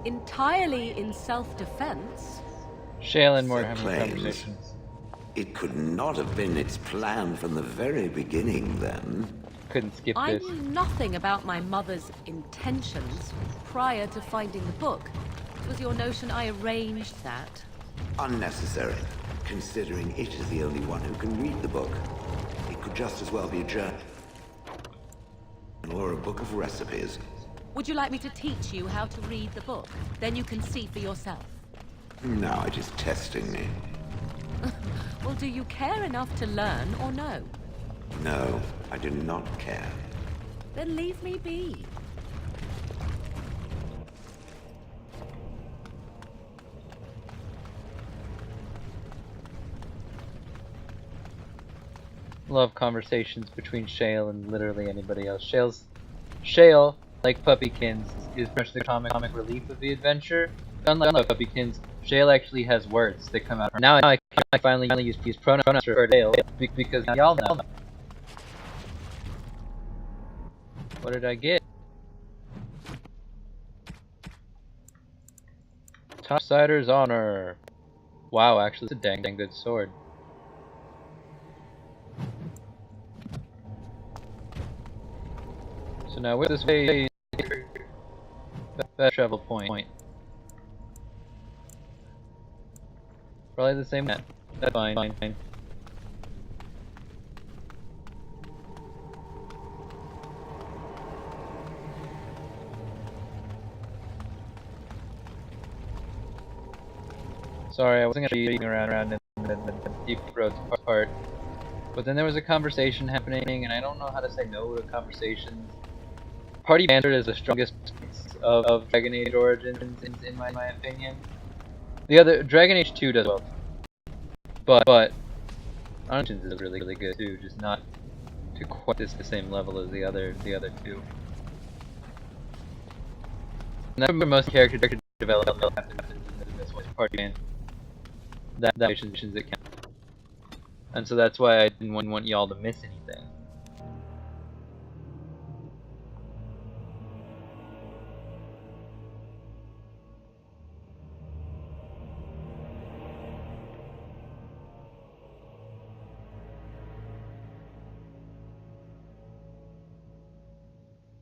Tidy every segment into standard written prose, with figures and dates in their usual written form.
Entirely in self-defense? Shale and Mort It having claims. conversations. It could not have been its plan from the very beginning, then. Couldn't skip I this. knew nothing about my mother's intentions prior to finding the book. It was your notion I arranged that. Unnecessary, considering it is the only one who can read the book. It could just as well be a journal or a book of recipes. Would you like me to teach you how to read the book? Then you can see for yourself. Now it is testing me. Well, do you care enough to learn or no? No, I do not care. Then leave me be. Love conversations between Shale and literally anybody else. Shale, like Puppykins, is pretty much the comic relief of the adventure. Unlike Puppykins, Shale actually has words that come out. Now I finally use pronouns for Shale because y'all know. What did I get? Topsider's Honor. Wow, actually, it's a dang good sword. So now with this way, fast travel point. Probably the same. That's fine. Sorry, I wasn't gonna be beating around in the deep roads part. But then there was a conversation happening, and I don't know how to say no to conversations. Party banter is the strongest of Dragon Age Origins, in my opinion. The other Dragon Age 2 does well, but Origins is really good too, just not to quite the same level as the other two. And that's where most character development happens in this one, party banter. That missions that count. And so that's why I didn't want y'all to miss anything.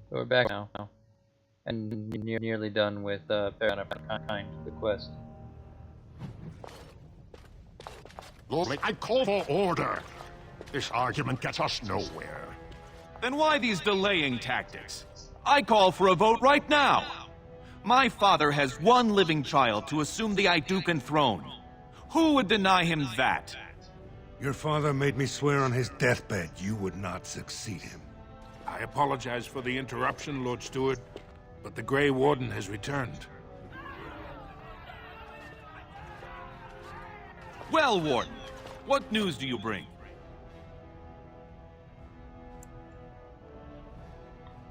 So we're back now, and nearly done with Paragon of Kind, the quest. Lord, I call for order. This argument gets us nowhere. Then why these delaying tactics? I call for a vote right now. My father has one living child to assume the Idukan throne. Who would deny him that? Your father made me swear on his deathbed you would not succeed him. I apologize for the interruption, Lord Steward, but the Grey Warden has returned. Well, Warden, what news do you bring?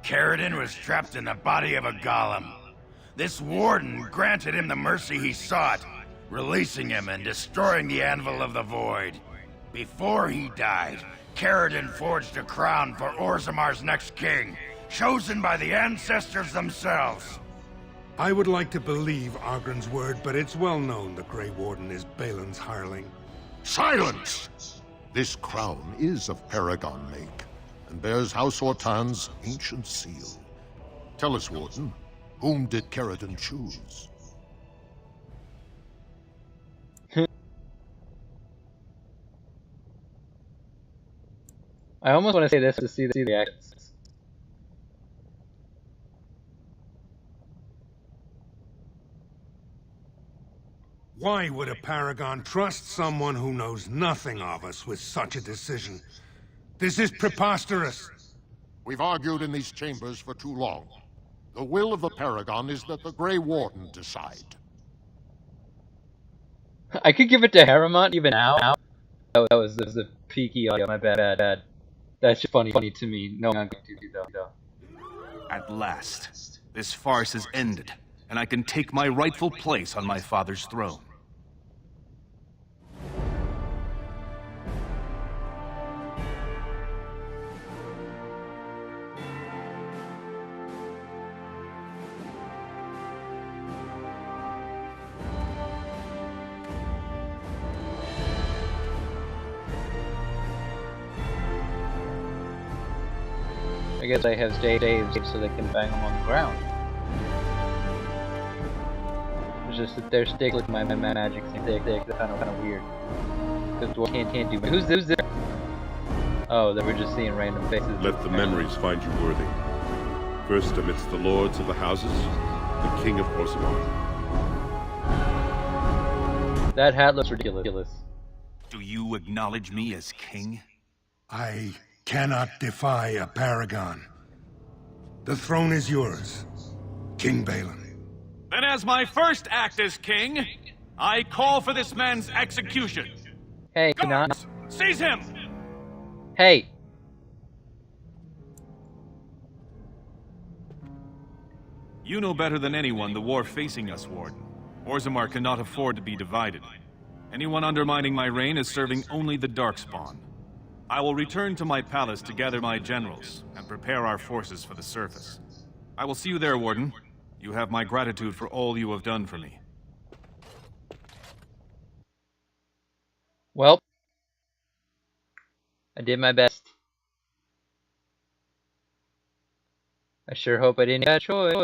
Caridin was trapped in the body of a golem. This warden granted him the mercy he sought, releasing him and destroying the Anvil of the Void. Before he died, Caridin forged a crown for Orzammar's next king, chosen by the ancestors themselves. I would like to believe Ogren's word, but it's well known the Grey Warden is Balin's hireling. Silence! This crown is of Paragon make, and bears House Hortan's ancient seal. Tell us, Warden, whom did Caridin choose? I almost want to say this to see the reactions. Why would a Paragon trust someone who knows nothing of us with such a decision? This is preposterous. We've argued in these chambers for too long. The will of the Paragon is that the Grey Warden decide. I could give it to Harrimont even now. That was a peaky audio. My bad. That's just funny to me. No, I'm not going to do though. At last, this farce is ended, and I can take my rightful place on my father's throne. guess I have staves so they can bang them on the ground. It's just that they're stick with my magic stick. They're kind of weird. Because dwarves can't do. Who's there? Oh, that we're just seeing random faces. Let the memories find you worthy. First amidst the lords of the houses, the King of Orzammar. That hat looks ridiculous. Do you acknowledge me as king? I cannot defy a paragon. The throne is yours, King Balin. Then as my first act as king, I call for this man's execution. Hey, Guards, seize him! Hey! You know better than anyone the war facing us, Warden. Orzammar cannot afford to be divided. Anyone undermining my reign is serving only the Darkspawn. I will return to my palace to gather my generals and prepare our forces for the surface. I will see you there, Warden. You have my gratitude for all you have done for me. Well, I did my best. I sure hope I didn't have a choice.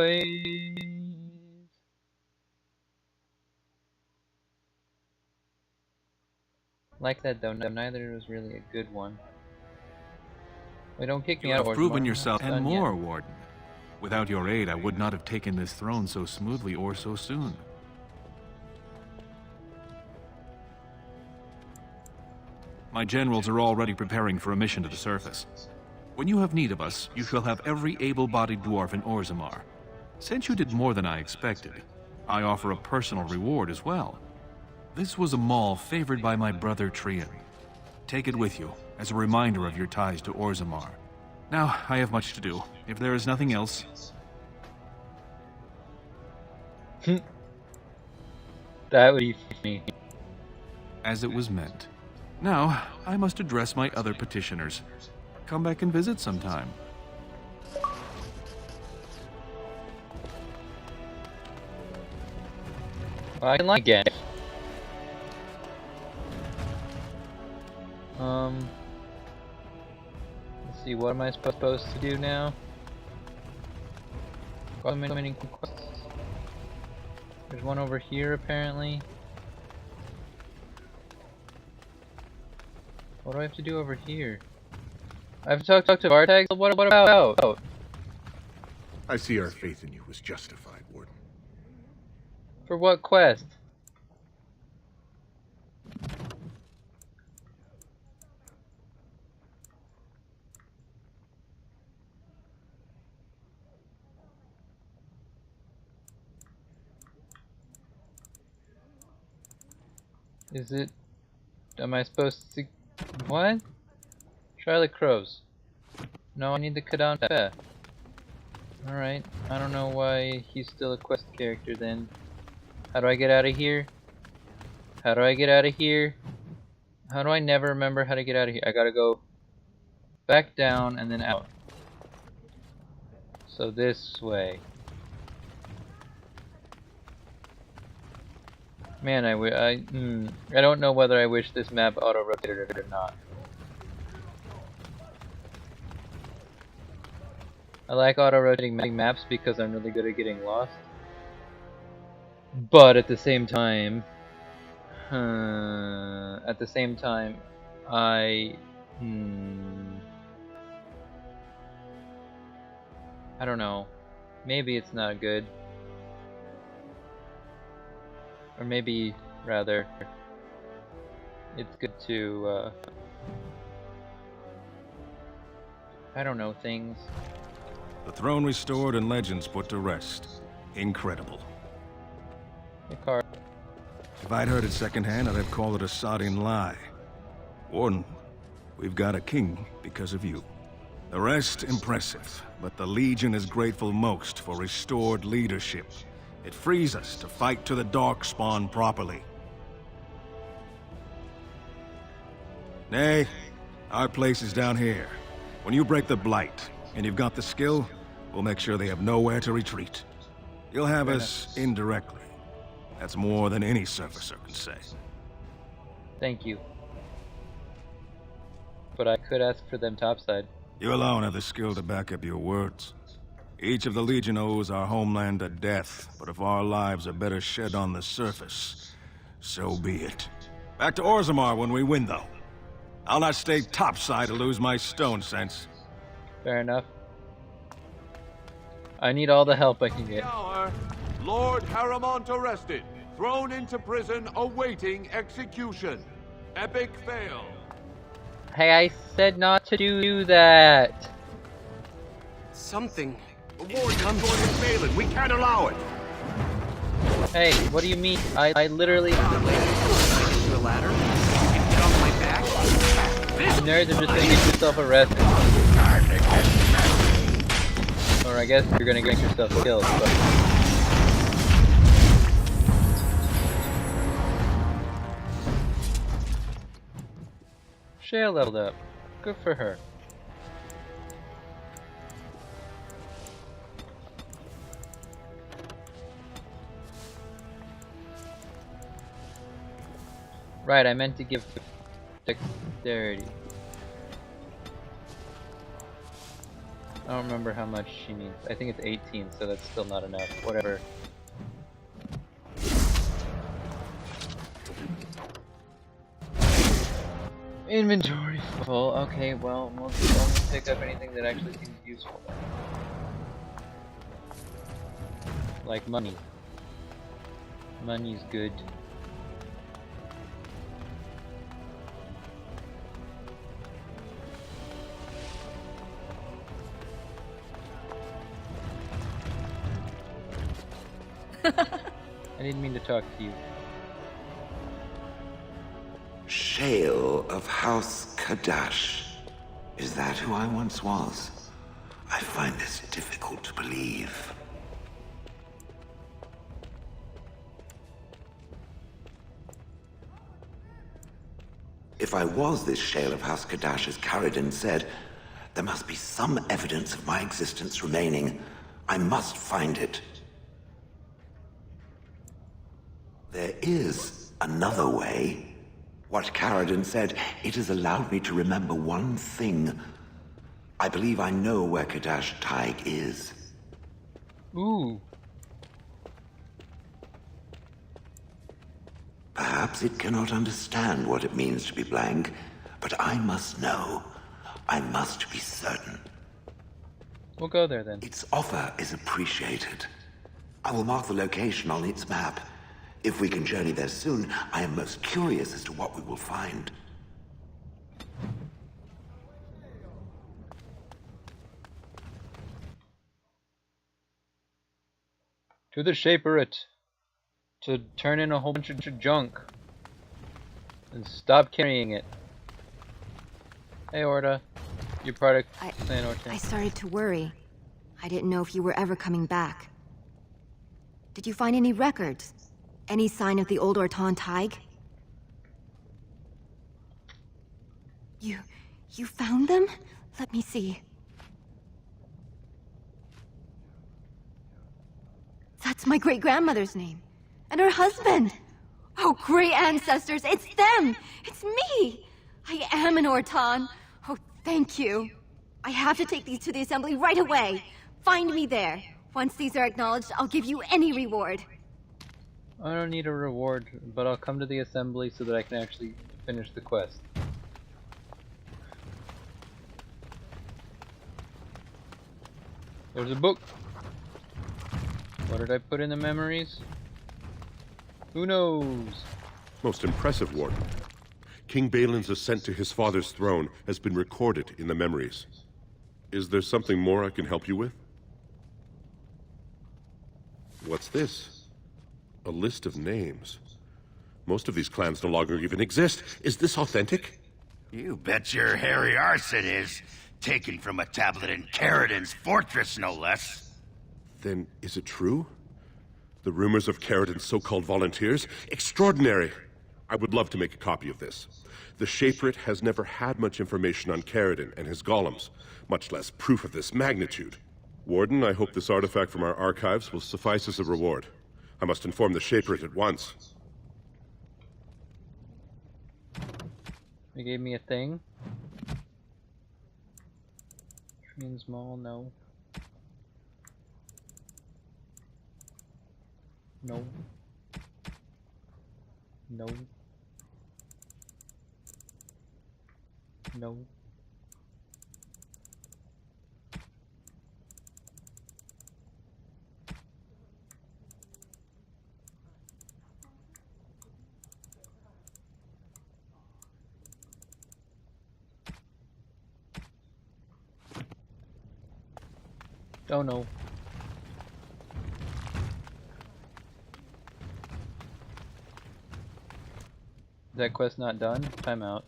Like that though, neither was really a good one. Wait, don't kick me out, You have Orzammar. proven I'm yourself not and done yet. more, Warden. Without your aid, I would not have taken this throne so smoothly or so soon. My generals are already preparing for a mission to the surface. When you have need of us, you shall have every able-bodied dwarf in Orzammar. Since you did more than I expected, I offer a personal reward as well. This was a mall favored by my brother Trian. Take it with you, as a reminder of your ties to Orzammar. Now, I have much to do. If there is nothing else... That would be funny. As it was meant. Now, I must address my other petitioners. Come back and visit sometime. I can like again. Let's see, what am I supposed to do now? Many quests. There's one over here apparently. What do I have to do over here? I have to talk to Vartag? What about? Oh. I see our faith in you was justified, Warden. For what quest? Is it... Am I supposed to... What? Try the crows. No, I need the Kadan Fe. Alright, I don't know why he's still a quest character then. How do I get out of here? How do I get out of here? How do I never remember how to get out of here? I gotta go back down and then out. So this way. Man, I don't know whether I wish this map auto-rotated or not. I like auto-rotating maps because I'm really good at getting lost. But at the same time, I don't know. Maybe it's not good. Or maybe, rather, it's good to, I don't know, things. The throne restored and legends put to rest. Incredible. Hey, Car. If I'd heard it secondhand, I'd have called it a sodden lie. Warden, we've got a king because of you. The rest, impressive, but the Legion is grateful most for restored leadership. It frees us to fight to the Darkspawn properly. Nay, our place is down here. When you break the Blight, and you've got the skill, we'll make sure they have nowhere to retreat. You'll have us indirectly. That's more than any surfacer can say. Thank you. But I could ask for them topside. You alone have the skill to back up your words. Each of the Legion owes our homeland a death, but if our lives are better shed on the surface, so be it. Back to Orzammar when we win, though. I'll not stay topside to lose my stone sense. Fair enough. I need all the help I can get. Hour, Lord Harrimont arrested, thrown into prison, awaiting execution. Epic fail. Hey, I said not to do that. Something. The warden's going with Balin. We can't allow it. Hey, what do you mean? I literally. To a ladder. You can get off my back. Nerds are just gonna get yourself arrested. Or I guess you're gonna get yourself killed, but... Shale leveled up. Good for her. Right, I meant to give dexterity. I don't remember how much she needs. I think it's 18, so that's still not enough. Whatever. Inventory full. Okay, well, we'll only pick up anything that actually seems useful then. Like money. Money's good. I didn't mean to talk to you. Shale of House Kadash. Is that who I once was? I find this difficult to believe. If I was this Shale of House Kadash, as Caridin said, there must be some evidence of my existence remaining. I must find it. There is another way. What Caridin said, it has allowed me to remember one thing. I believe I know where Kadash Taig is. Ooh. Perhaps it cannot understand what it means to be blank, but I must know. I must be certain. We'll go there then. Its offer is appreciated. I will mark the location on its map. If we can journey there soon, I am most curious as to what we will find. To the Shaperate. To turn in a whole bunch of junk. And stop carrying it. Hey Orda. You're part of Clan Orton. I started to worry. I didn't know if you were ever coming back. Did you find any records? Any sign of the old Orton Taig? You found them? Let me see. That's my great-grandmother's name. And her husband! Oh, great ancestors, it's them! It's me! I am an Orton. Oh, thank you. I have to take these to the assembly right away. Find me there. Once these are acknowledged, I'll give you any reward. I don't need a reward, but I'll come to the assembly so that I can actually finish the quest. There's a book. What did I put in the memories? Who knows? Most impressive, Warden. King Balin's ascent to his father's throne has been recorded in the memories. Is there something more I can help you with? What's this? A list of names. Most of these clans no longer even exist. Is this authentic? You bet your hairy arse it is. Taken from a tablet in Caridin's fortress, no less. Then is it true? The rumors of Caridin's so-called volunteers? Extraordinary! I would love to make a copy of this. The Shaperate has never had much information on Caridin and his golems, much less proof of this magnitude. Warden, I hope this artifact from our archives will suffice as a reward. I must inform the Shaperate at once. They gave me a thing. Means Mall, no. No. No. No. Oh no. Is that quest not done? Time out.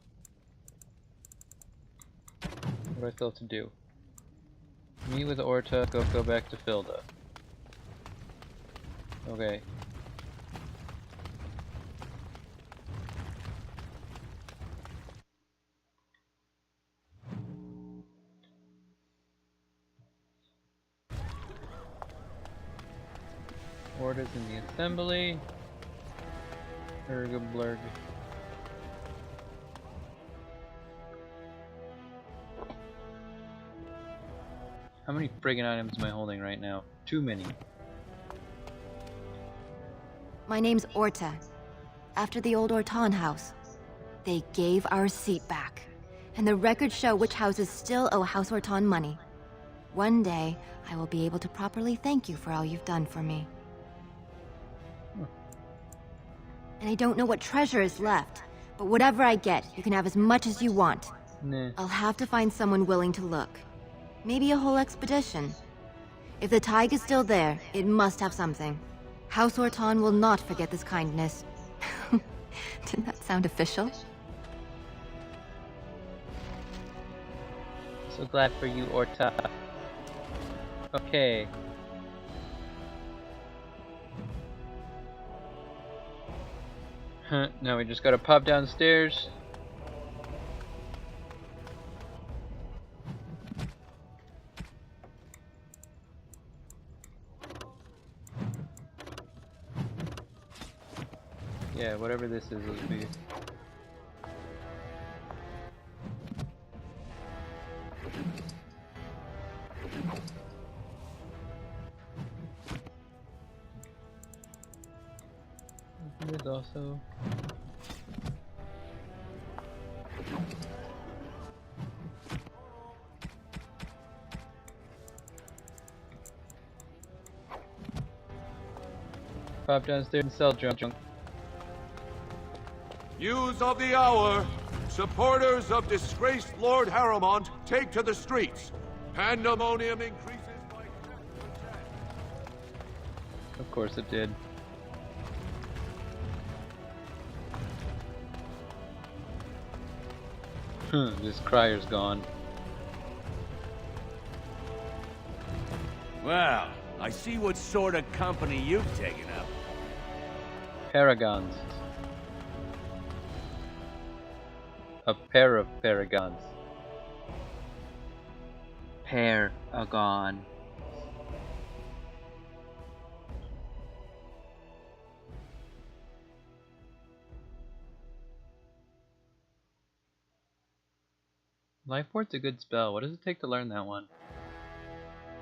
What do I still have to do? Meet with Orta, go back to Filda. Okay. Orta's in the assembly. Ergablurg. How many friggin' items am I holding right now? Too many. My name's Orta. After the old Orton house. They gave our seat back. And the records show which houses still owe House Orton money. One day, I will be able to properly thank you for all you've done for me. And I don't know what treasure is left, but whatever I get, you can have as much as you want. Nah. I'll have to find someone willing to look. Maybe a whole expedition. If the Tig is still there, it must have something. House Orton will not forget this kindness. Didn't that sound official? So glad for you, Orta. Okay. Now we just gotta pop downstairs. Yeah, whatever this is, it'll be. There's also pop downstairs and sell junk. News of the hour. Supporters of disgraced Lord Harrowmont take to the streets. Pandemonium increases by 10%. Of course it did. This Cryer's gone. Well, I see what sort of company you've taken up. Paragons. A pair of paragons. Paragon. Lifeport's a good spell. What does it take to learn that one?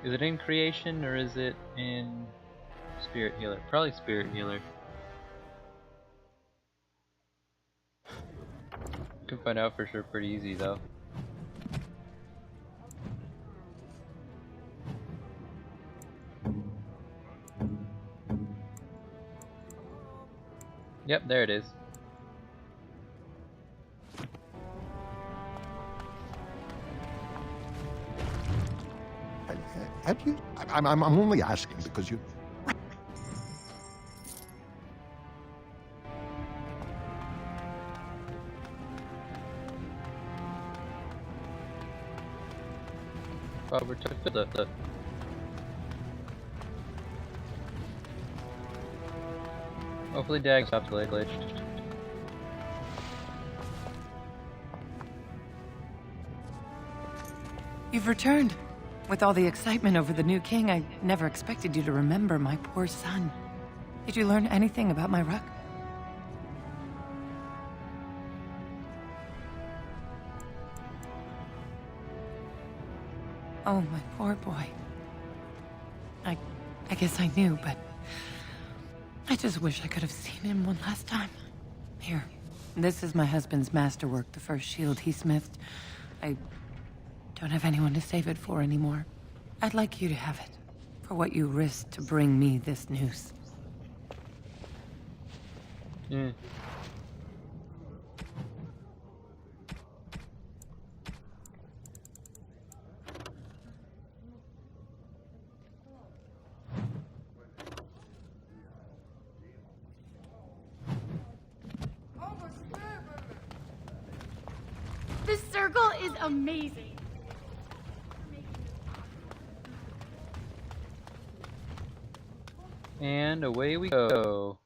Is it in Creation or is it in Spirit Healer? Probably Spirit Healer. Can find out for sure pretty easy though. Yep, there it is. Have you? I'm only asking because you. Robert took the. Hopefully Dag stops glitched. You've returned. With all the excitement over the new king, I never expected you to remember my poor son. Did you learn anything about my ruck? Oh, my poor boy. I guess I knew, but I just wish I could have seen him one last time. Here, this is my husband's masterwork, the first shield he smithed. I don't have anyone to save it for anymore. I'd like you to have it, for what you risked to bring me this news. Hmm. This circle is amazing. And away we go.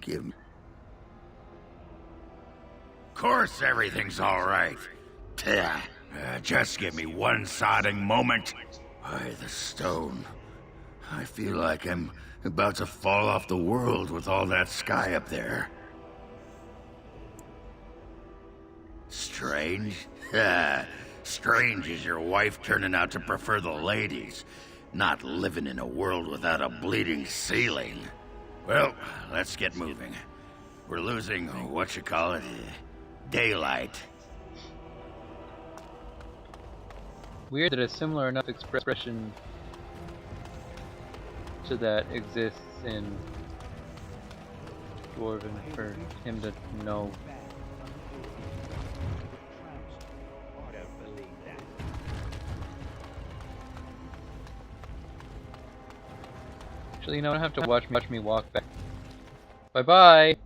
Give me. Of course, everything's all right. Just give me one sodding moment. By the stone. I feel like I'm about to fall off the world with all that sky up there. Strange? Strange is your wife turning out to prefer the ladies, not living in a world without a bleeding ceiling. Well, let's get moving. We're losing, daylight. Weird that a similar enough expression to that exists in Dwarven for him to know. Actually, you know, I don't have to watch me walk back. Bye bye!